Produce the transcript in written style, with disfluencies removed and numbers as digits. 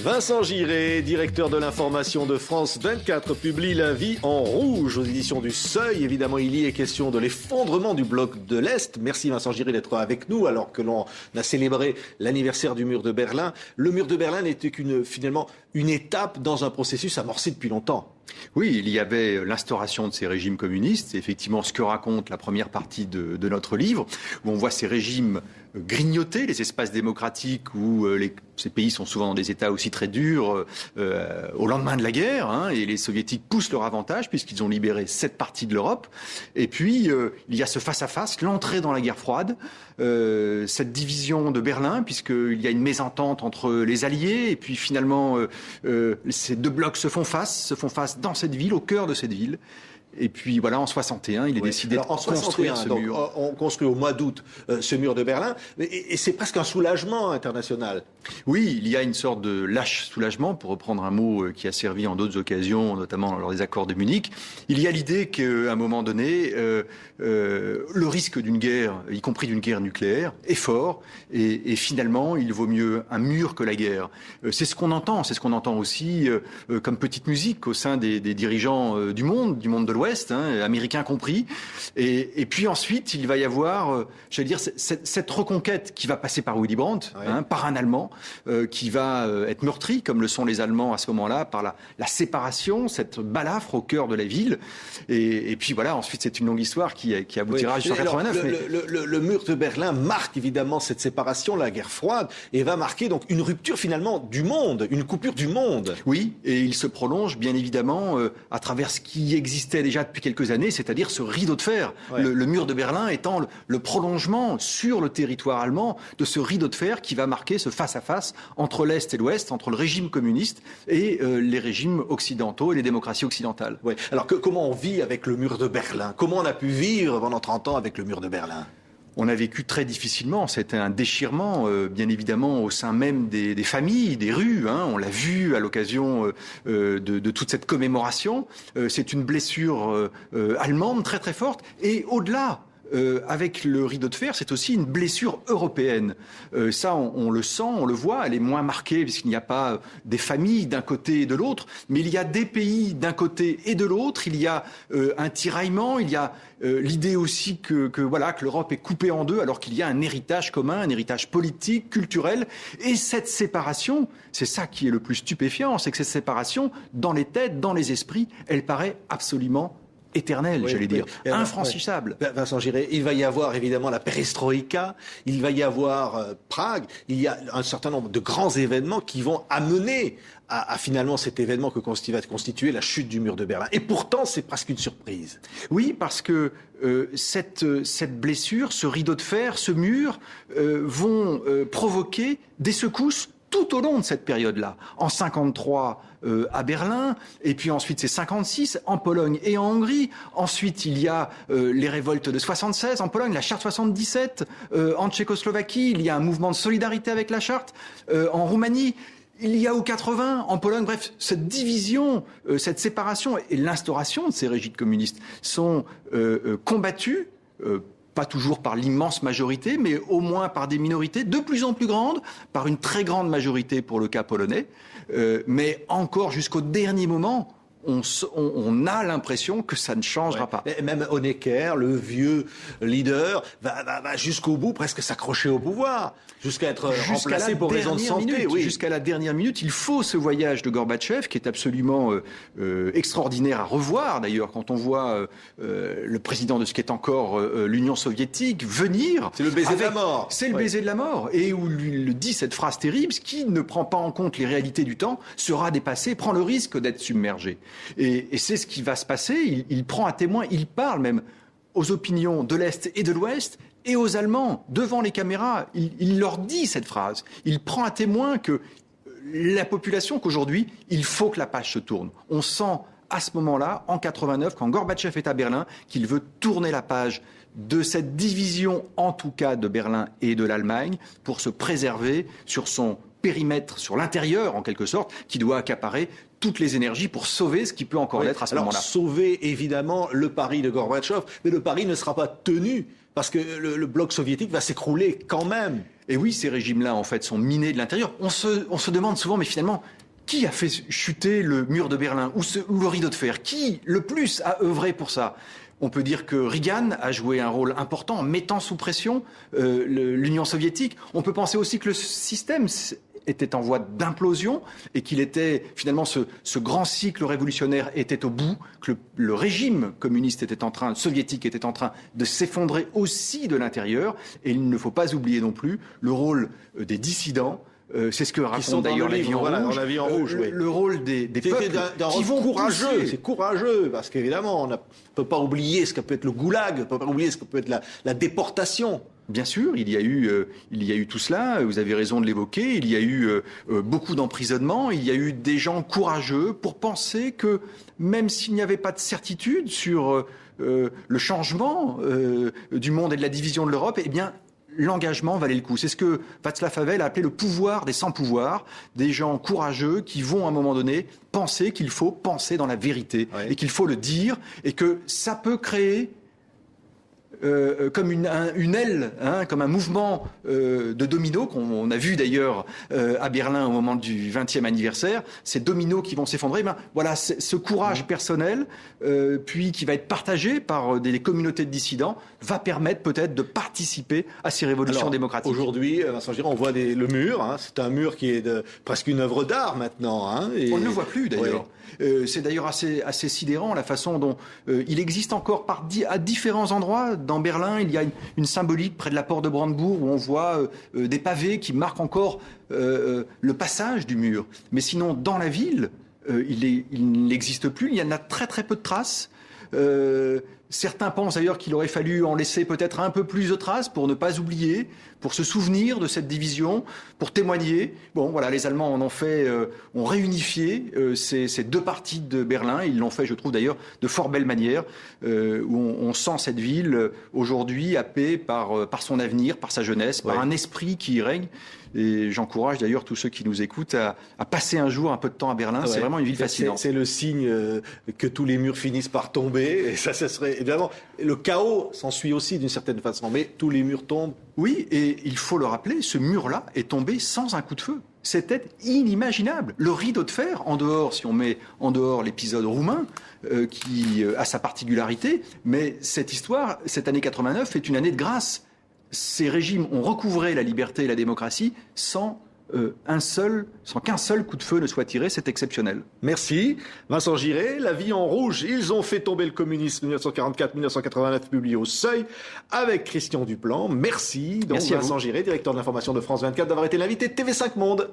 Vincent Giré, directeur de l'information de France 24, publie La vie en rouge aux éditions du Seuil. Évidemment, il y est question de l'effondrement du bloc de l'Est. Merci Vincent Giré d'être avec nous alors que l'on a célébré l'anniversaire du mur de Berlin. Le mur de Berlin n'était finalement une étape dans un processus amorcé depuis longtemps. Oui, il y avait l'instauration de ces régimes communistes, c'est effectivement ce que raconte la première partie de notre livre, où on voit ces régimes grignoter les espaces démocratiques où ces pays sont souvent dans des états aussi très durs au lendemain de la guerre, et les soviétiques poussent leur avantage puisqu'ils ont libéré cette partie de l'Europe. Et puis il y a ce face-à-face, l'entrée dans la guerre froide, cette division de Berlin puisqu'il y a une mésentente entre les alliés et puis finalement ces deux blocs se font face dans cette ville, au cœur de cette ville. Et puis voilà, en 61, il est décidé de construire ce mur. On construit au mois d'août ce mur de Berlin, et c'est presque un soulagement international. Oui, il y a une sorte de lâche soulagement, pour reprendre un mot qui a servi en d'autres occasions, notamment lors des accords de Munich. Il y a l'idée qu'à un moment donné, le risque d'une guerre, y compris d'une guerre nucléaire, est fort, et finalement, il vaut mieux un mur que la guerre. C'est ce qu'on entend aussi comme petite musique au sein des dirigeants du monde de l'Ouest, américains compris. Et puis ensuite, il va y avoir, cette reconquête qui va passer par Willy Brandt, par un Allemand, qui va être meurtri, comme le sont les Allemands à ce moment-là, par la séparation, cette balafre au cœur de la ville. Et puis voilà, ensuite c'est une longue histoire qui aboutira jusqu'en 89. Le mur de Berlin marque évidemment cette séparation, la guerre froide, et va marquer donc une rupture finalement du monde, une coupure du monde. Oui, et il se prolonge bien évidemment à travers ce qui existait déjà depuis quelques années, c'est-à-dire ce rideau de fer. Le mur de Berlin étant le prolongement sur le territoire allemand de ce rideau de fer qui va marquer ce face-à-face entre l'Est et l'Ouest, entre le régime communiste et les régimes occidentaux et les démocraties occidentales. Oui. Alors comment on vit avec le mur de Berlin ? Comment on a pu vivre pendant 30 ans avec le mur de Berlin ? On a vécu très difficilement, c'était un déchirement, bien évidemment, au sein même des familles, des rues. On l'a vu à l'occasion de toute cette commémoration. C'est une blessure allemande très très forte. Et au-delà, avec le rideau de fer, c'est aussi une blessure européenne. Ça, on le sent, on le voit, elle est moins marquée puisqu'il n'y a pas des familles d'un côté et de l'autre, mais il y a des pays d'un côté et de l'autre, il y a un tiraillement, il y a l'idée aussi que l'Europe est coupée en deux alors qu'il y a un héritage commun, un héritage politique, culturel, et cette séparation, c'est ça qui est le plus stupéfiant, c'est que cette séparation, dans les têtes, dans les esprits, elle paraît absolument éternel, infranchissable. Vincent Giré, il va y avoir évidemment la perestroïka, il va y avoir Prague, il y a un certain nombre de grands événements qui vont amener à finalement cet événement que va constituer la chute du mur de Berlin. Et pourtant, c'est presque une surprise. Oui, parce que cette blessure, ce rideau de fer, ce mur vont provoquer des secousses tout au long de cette période-là. En 53 à Berlin, et puis ensuite c'est 56 en Pologne et en Hongrie. Ensuite il y a les révoltes de 76 en Pologne, la charte 77 en Tchécoslovaquie, il y a un mouvement de solidarité avec la charte en Roumanie. Il y a aux 80 en Pologne, bref, cette division, cette séparation et l'instauration de ces régimes communistes sont combattus, pas toujours par l'immense majorité, mais au moins par des minorités de plus en plus grandes, par une très grande majorité pour le cas polonais, mais encore jusqu'au dernier moment, on a l'impression que ça ne changera pas. Et même Honecker, le vieux leader, va jusqu'au bout, presque s'accrocher au pouvoir, jusqu'à être remplacé pour raison de santé. Jusqu'à la dernière minute, il faut ce voyage de Gorbatchev qui est absolument extraordinaire à revoir. D'ailleurs, quand on voit le président de ce qui est encore l'Union soviétique venir... C'est le baiser de la mort. C'est le baiser de la mort. Et où il dit cette phrase terrible, ce qui ne prend pas en compte les réalités du temps, sera dépassé, prend le risque d'être submergé. Et c'est ce qui va se passer. Il prend à témoin, il parle même aux opinions de l'Est et de l'Ouest et aux Allemands devant les caméras. Il leur dit cette phrase. Il prend à témoin que la population, qu'aujourd'hui, il faut que la page se tourne. On sent à ce moment-là, en 89, quand Gorbatchev est à Berlin, qu'il veut tourner la page de cette division, en tout cas de Berlin et de l'Allemagne, pour se préserver sur son périmètre, sur l'intérieur en quelque sorte, qui doit accaparer toutes les énergies pour sauver ce qui peut encore l'être à ce moment-là. Sauver évidemment le pari de Gorbatchev, mais le pari ne sera pas tenu parce que le bloc soviétique va s'écrouler quand même. Et oui, ces régimes-là, en fait, sont minés de l'intérieur. On se demande souvent, mais finalement, qui a fait chuter le mur de Berlin ou le rideau de fer? Qui, le plus, a œuvré pour ça? On peut dire que Reagan a joué un rôle important en mettant sous pression l'Union soviétique. On peut penser aussi que le système était en voie d'implosion et qu'il était finalement ce grand cycle révolutionnaire était au bout, que le régime communiste soviétique était en train de s'effondrer aussi de l'intérieur. Et il ne faut pas oublier non plus le rôle des dissidents. C'est ce que raconte d'ailleurs La Vie en Rouge. Oui. Le rôle des peuples qui vont courageux. C'est courageux parce qu'évidemment, on ne peut pas oublier ce que peut être le goulag, on ne peut pas oublier ce que peut être la déportation. Bien sûr, il y a eu tout cela, vous avez raison de l'évoquer, il y a eu beaucoup d'emprisonnements, il y a eu des gens courageux pour penser que même s'il n'y avait pas de certitude sur le changement du monde et de la division de l'Europe, eh bien, l'engagement valait le coup. C'est ce que Václav Havel a appelé le pouvoir des sans-pouvoir, des gens courageux qui vont à un moment donné penser qu'il faut penser dans la vérité et qu'il faut le dire et que ça peut créer comme une aile, comme un mouvement de domino qu'on a vu d'ailleurs à Berlin au moment du 20e anniversaire, ces dominos qui vont s'effondrer. Voilà, ce courage personnel, puis qui va être partagé par des communautés de dissidents, va permettre peut-être de participer à ces révolutions démocratiques. Aujourd'hui, Vincent Girard, on voit le mur. C'est un mur qui est presque une œuvre d'art maintenant. Et... On ne le voit plus d'ailleurs. C'est d'ailleurs assez sidérant la façon dont il existe encore à différents endroits. Dans Berlin, il y a une symbolique près de la porte de Brandebourg où on voit des pavés qui marquent encore le passage du mur. Mais sinon, dans la ville, il n'existe plus. Il y en a très très peu de traces. Certains pensent d'ailleurs qu'il aurait fallu en laisser peut-être un peu plus de traces pour ne pas oublier, pour se souvenir de cette division, pour témoigner. Bon, voilà, les Allemands ont réunifié ces deux parties de Berlin. Ils l'ont fait, je trouve d'ailleurs, de fort belle manière, où on sent cette ville aujourd'hui happée par son avenir, par sa jeunesse, par un esprit qui y règne. Et j'encourage d'ailleurs tous ceux qui nous écoutent à passer un jour un peu de temps à Berlin. C'est vraiment une ville fascinante. C'est le signe que tous les murs finissent par tomber. Et ça serait évidemment le chaos s'ensuit aussi d'une certaine façon. Mais tous les murs tombent. Oui, et il faut le rappeler, ce mur-là est tombé sans un coup de feu. C'était inimaginable. Le rideau de fer, en dehors, si on met en dehors l'épisode roumain, qui a sa particularité, mais cette histoire, cette année 89, est une année de grâce. Ces régimes ont recouvré la liberté et la démocratie sans qu'un seul coup de feu ne soit tiré. C'est exceptionnel. Merci. Vincent Giré, La Vie en Rouge. Ils ont fait tomber le communisme 1944-1989, publié au Seuil, avec Christian Duplan. Merci. Donc, Vincent Giré, directeur de l'information de France 24, d'avoir été l'invité de TV5 Monde.